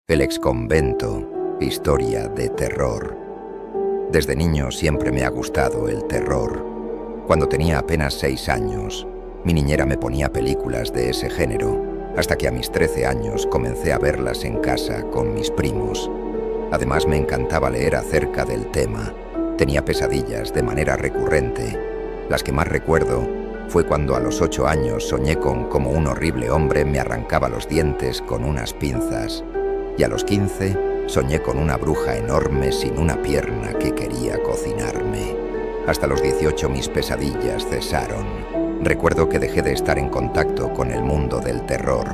El exconvento, historia de terror. Desde niño siempre me ha gustado el terror. Cuando tenía apenas 6 años, mi niñera me ponía películas de ese género, hasta que a mis 13 años comencé a verlas en casa con mis primos. Además me encantaba leer acerca del tema. Tenía pesadillas de manera recurrente. Las que más recuerdo fue cuando a los 8 años soñé con cómo un horrible hombre me arrancaba los dientes con unas pinzas. Y a los 15 soñé con una bruja enorme sin una pierna que quería cocinarme. Hasta los 18 mis pesadillas cesaron. Recuerdo que dejé de estar en contacto con el mundo del terror,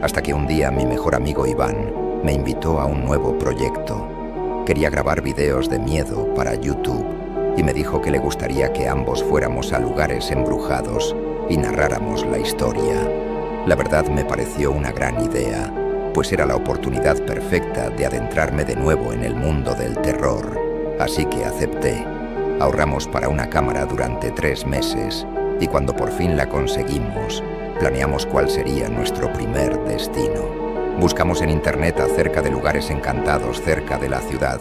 hasta que un día mi mejor amigo Iván me invitó a un nuevo proyecto. Quería grabar videos de miedo para YouTube y me dijo que le gustaría que ambos fuéramos a lugares embrujados y narráramos la historia. La verdad me pareció una gran idea, pues era la oportunidad perfecta de adentrarme de nuevo en el mundo del terror. Así que acepté. Ahorramos para una cámara durante 3 meses y cuando por fin la conseguimos, planeamos cuál sería nuestro primer destino. Buscamos en internet acerca de lugares encantados cerca de la ciudad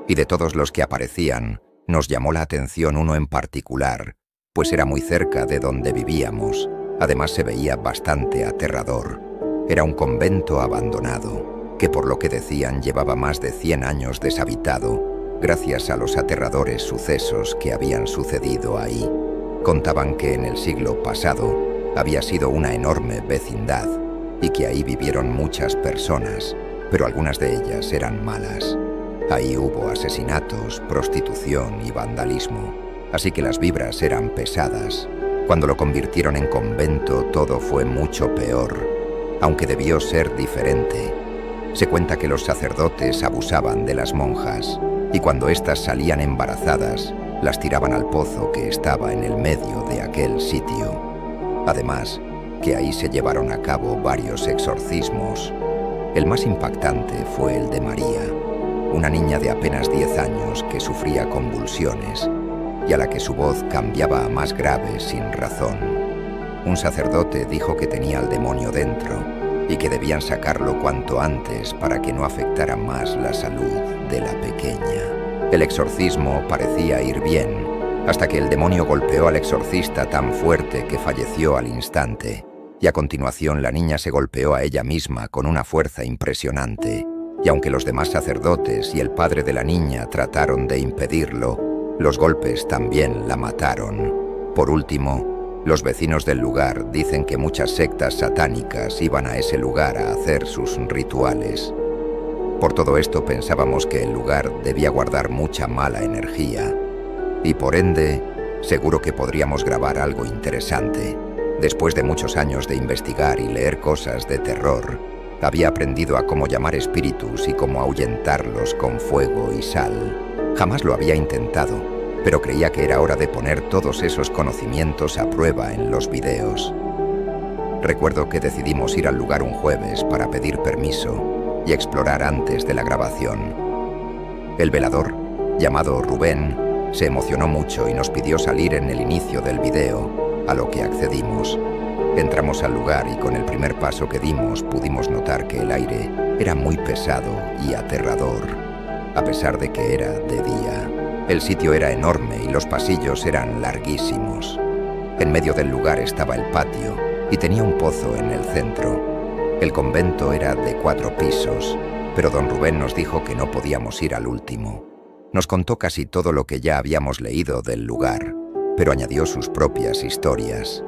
y de todos los que aparecían, nos llamó la atención uno en particular, pues era muy cerca de donde vivíamos. Además se veía bastante aterrador. Era un convento abandonado, que por lo que decían llevaba más de 100 años deshabitado, gracias a los aterradores sucesos que habían sucedido ahí. Contaban que en el siglo pasado había sido una enorme vecindad y que ahí vivieron muchas personas, pero algunas de ellas eran malas. Ahí hubo asesinatos, prostitución y vandalismo, así que las vibras eran pesadas. Cuando lo convirtieron en convento todo fue mucho peor, aunque debió ser diferente. Se cuenta que los sacerdotes abusaban de las monjas y cuando éstas salían embarazadas, las tiraban al pozo que estaba en el medio de aquel sitio. Además, que ahí se llevaron a cabo varios exorcismos. El más impactante fue el de María, una niña de apenas 10 años que sufría convulsiones y a la que su voz cambiaba a más grave sin razón. Un sacerdote dijo que tenía al demonio dentro y que debían sacarlo cuanto antes para que no afectara más la salud de la pequeña. El exorcismo parecía ir bien, hasta que el demonio golpeó al exorcista tan fuerte que falleció al instante, y a continuación la niña se golpeó a ella misma con una fuerza impresionante, y aunque los demás sacerdotes y el padre de la niña trataron de impedirlo, los golpes también la mataron. Por último, los vecinos del lugar dicen que muchas sectas satánicas iban a ese lugar a hacer sus rituales. Por todo esto pensábamos que el lugar debía guardar mucha mala energía y por ende, seguro que podríamos grabar algo interesante. Después de muchos años de investigar y leer cosas de terror, había aprendido a cómo llamar espíritus y cómo ahuyentarlos con fuego y sal. Jamás lo había intentado, pero creía que era hora de poner todos esos conocimientos a prueba en los videos. Recuerdo que decidimos ir al lugar un jueves para pedir permiso y explorar antes de la grabación. El velador, llamado Rubén, se emocionó mucho y nos pidió salir en el inicio del video, a lo que accedimos. Entramos al lugar y con el primer paso que dimos pudimos notar que el aire era muy pesado y aterrador, a pesar de que era de día. El sitio era enorme y los pasillos eran larguísimos. En medio del lugar estaba el patio y tenía un pozo en el centro. El convento era de 4 pisos, pero don Rubén nos dijo que no podíamos ir al último. Nos contó casi todo lo que ya habíamos leído del lugar, pero añadió sus propias historias.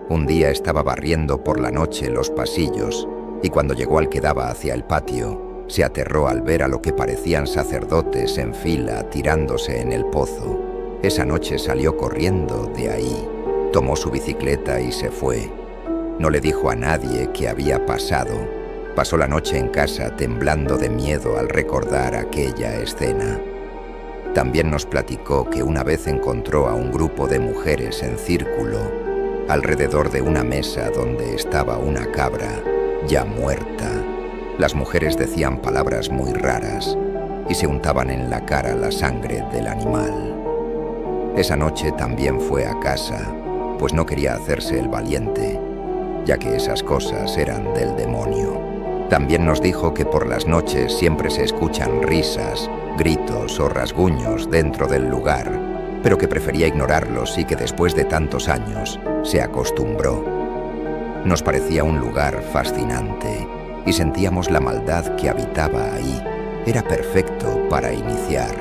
Un día estaba barriendo por la noche los pasillos y cuando llegó al que daba hacia el patio, se aterró al ver a lo que parecían sacerdotes en fila tirándose en el pozo. Esa noche salió corriendo de ahí, tomó su bicicleta y se fue. No le dijo a nadie qué había pasado. Pasó la noche en casa temblando de miedo al recordar aquella escena. También nos platicó que una vez encontró a un grupo de mujeres en círculo alrededor de una mesa donde estaba una cabra ya muerta. Las mujeres decían palabras muy raras y se untaban en la cara la sangre del animal. Esa noche también fue a casa, pues no quería hacerse el valiente, ya que esas cosas eran del demonio. También nos dijo que por las noches siempre se escuchan risas, gritos o rasguños dentro del lugar, pero que prefería ignorarlos y que después de tantos años se acostumbró. Nos parecía un lugar fascinante y sentíamos la maldad que habitaba ahí. Era perfecto para iniciar.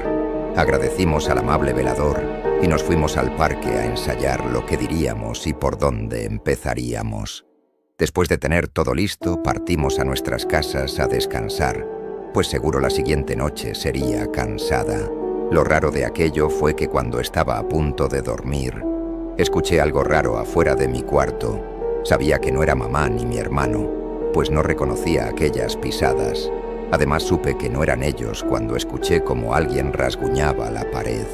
Agradecimos al amable velador y nos fuimos al parque a ensayar lo que diríamos y por dónde empezaríamos. Después de tener todo listo, partimos a nuestras casas a descansar, pues seguro la siguiente noche sería cansada. Lo raro de aquello fue que cuando estaba a punto de dormir, escuché algo raro afuera de mi cuarto. Sabía que no era mamá ni mi hermano, pues no reconocía aquellas pisadas. Además supe que no eran ellos cuando escuché como alguien rasguñaba la pared.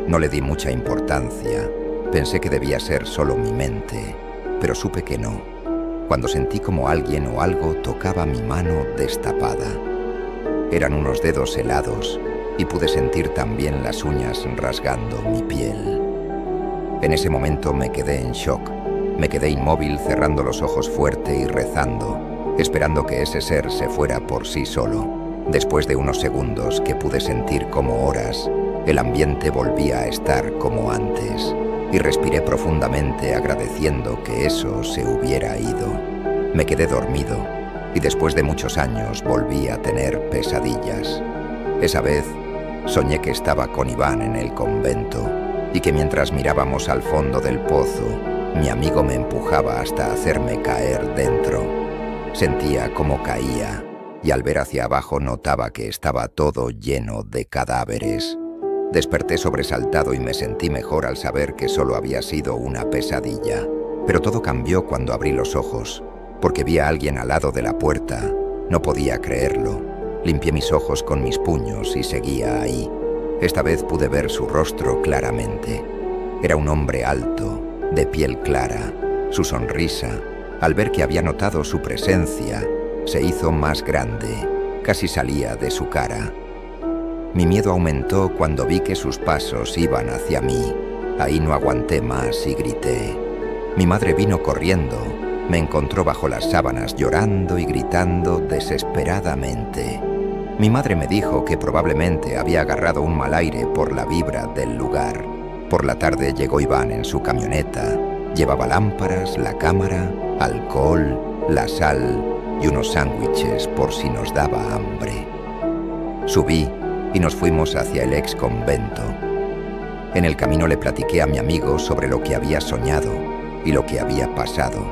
No le di mucha importancia, pensé que debía ser solo mi mente, pero supe que no, cuando sentí como alguien o algo tocaba mi mano destapada. Eran unos dedos helados y pude sentir también las uñas rasgando mi piel. En ese momento me quedé en shock. Me quedé inmóvil cerrando los ojos fuerte y rezando, esperando que ese ser se fuera por sí solo. Después de unos segundos que pude sentir como horas, el ambiente volvía a estar como antes y respiré profundamente agradeciendo que eso se hubiera ido. Me quedé dormido y después de muchos años volví a tener pesadillas. Esa vez soñé que estaba con Iván en el convento y que mientras mirábamos al fondo del pozo, mi amigo me empujaba hasta hacerme caer dentro. Sentía cómo caía y al ver hacia abajo notaba que estaba todo lleno de cadáveres. Desperté sobresaltado y me sentí mejor al saber que solo había sido una pesadilla. Pero todo cambió cuando abrí los ojos, porque vi a alguien al lado de la puerta. No podía creerlo. Limpié mis ojos con mis puños y seguía ahí. Esta vez pude ver su rostro claramente. Era un hombre alto, de piel clara. Su sonrisa, al ver que había notado su presencia, se hizo más grande, casi salía de su cara. Mi miedo aumentó cuando vi que sus pasos iban hacia mí. Ahí no aguanté más y grité. Mi madre vino corriendo, me encontró bajo las sábanas llorando y gritando desesperadamente. Mi madre me dijo que probablemente había agarrado un mal aire por la vibra del lugar. Por la tarde llegó Iván en su camioneta. Llevaba lámparas, la cámara, alcohol, la sal y unos sándwiches por si nos daba hambre. Subí y nos fuimos hacia el ex convento. En el camino le platiqué a mi amigo sobre lo que había soñado y lo que había pasado,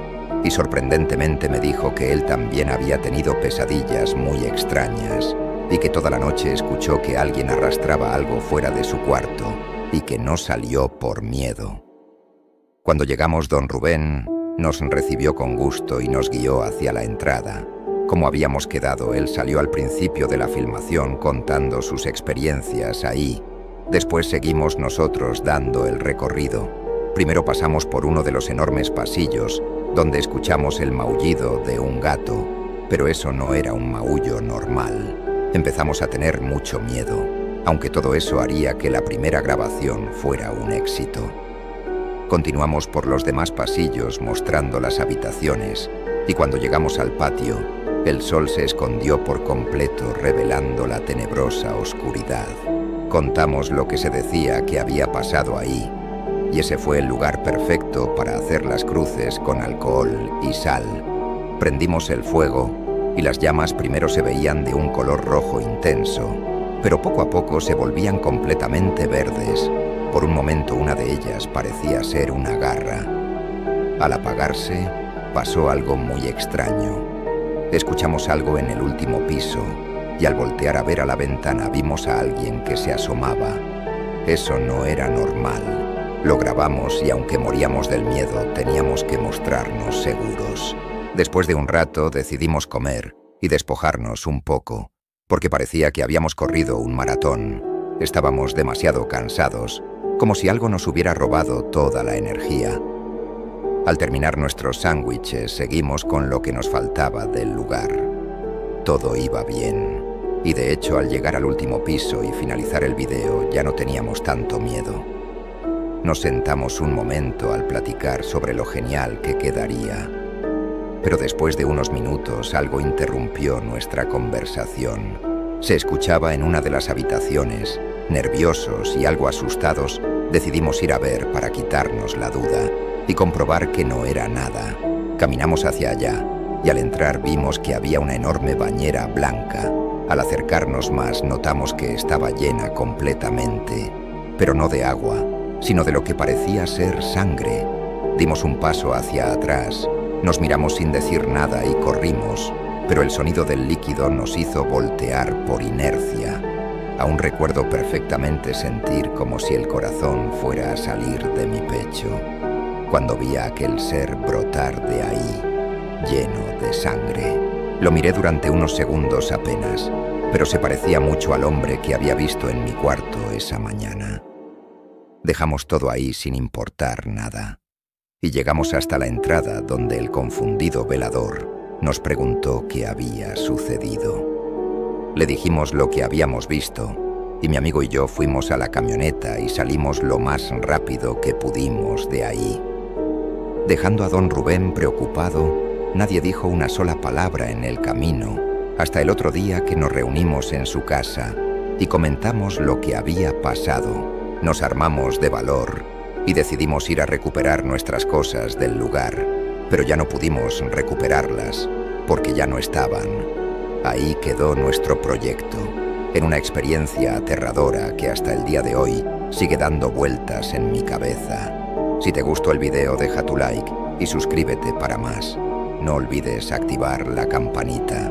y sorprendentemente me dijo que él también había tenido pesadillas muy extrañas y que toda la noche escuchó que alguien arrastraba algo fuera de su cuarto y que no salió por miedo. Cuando llegamos, don Rubén nos recibió con gusto y nos guió hacia la entrada. Como habíamos quedado, él salió al principio de la filmación contando sus experiencias ahí. Después seguimos nosotros dando el recorrido. Primero pasamos por uno de los enormes pasillos, donde escuchamos el maullido de un gato, pero eso no era un maullo normal. Empezamos a tener mucho miedo, aunque todo eso haría que la primera grabación fuera un éxito. Continuamos por los demás pasillos mostrando las habitaciones, y cuando llegamos al patio, el sol se escondió por completo revelando la tenebrosa oscuridad. Contamos lo que se decía que había pasado ahí, y ese fue el lugar perfecto para hacer las cruces con alcohol y sal. Prendimos el fuego y las llamas primero se veían de un color rojo intenso, pero poco a poco se volvían completamente verdes. Por un momento una de ellas parecía ser una garra. Al apagarse, pasó algo muy extraño. Escuchamos algo en el último piso y al voltear a ver a la ventana vimos a alguien que se asomaba. Eso no era normal. Lo grabamos y aunque moríamos del miedo, teníamos que mostrarnos seguros. Después de un rato decidimos comer y despojarnos un poco, porque parecía que habíamos corrido un maratón. Estábamos demasiado cansados, como si algo nos hubiera robado toda la energía. Al terminar nuestros sándwiches, seguimos con lo que nos faltaba del lugar. Todo iba bien, y de hecho al llegar al último piso y finalizar el video ya no teníamos tanto miedo. Nos sentamos un momento al platicar sobre lo genial que quedaría. pero después de unos minutos algo interrumpió nuestra conversación. Se escuchaba en una de las habitaciones. Nerviosos y algo asustados, decidimos ir a ver para quitarnos la duda y comprobar que no era nada. Caminamos hacia allá y al entrar vimos que había una enorme bañera blanca. Al acercarnos más notamos que estaba llena completamente, pero no de agua, sino de lo que parecía ser sangre. Dimos un paso hacia atrás, nos miramos sin decir nada y corrimos, pero el sonido del líquido nos hizo voltear por inercia. Aún recuerdo perfectamente sentir como si el corazón fuera a salir de mi pecho, cuando vi a aquel ser brotar de ahí, lleno de sangre. Lo miré durante unos segundos apenas, pero se parecía mucho al hombre que había visto en mi cuarto esa mañana. Dejamos todo ahí sin importar nada, y llegamos hasta la entrada donde el confundido velador nos preguntó qué había sucedido. Le dijimos lo que habíamos visto, y mi amigo y yo fuimos a la camioneta y salimos lo más rápido que pudimos de ahí. Dejando a don Rubén preocupado, nadie dijo una sola palabra en el camino, hasta el otro día que nos reunimos en su casa y comentamos lo que había pasado. Nos armamos de valor y decidimos ir a recuperar nuestras cosas del lugar, pero ya no pudimos recuperarlas porque ya no estaban. Ahí quedó nuestro proyecto, en una experiencia aterradora que hasta el día de hoy sigue dando vueltas en mi cabeza. Si te gustó el video, deja tu like y suscríbete para más. No olvides activar la campanita.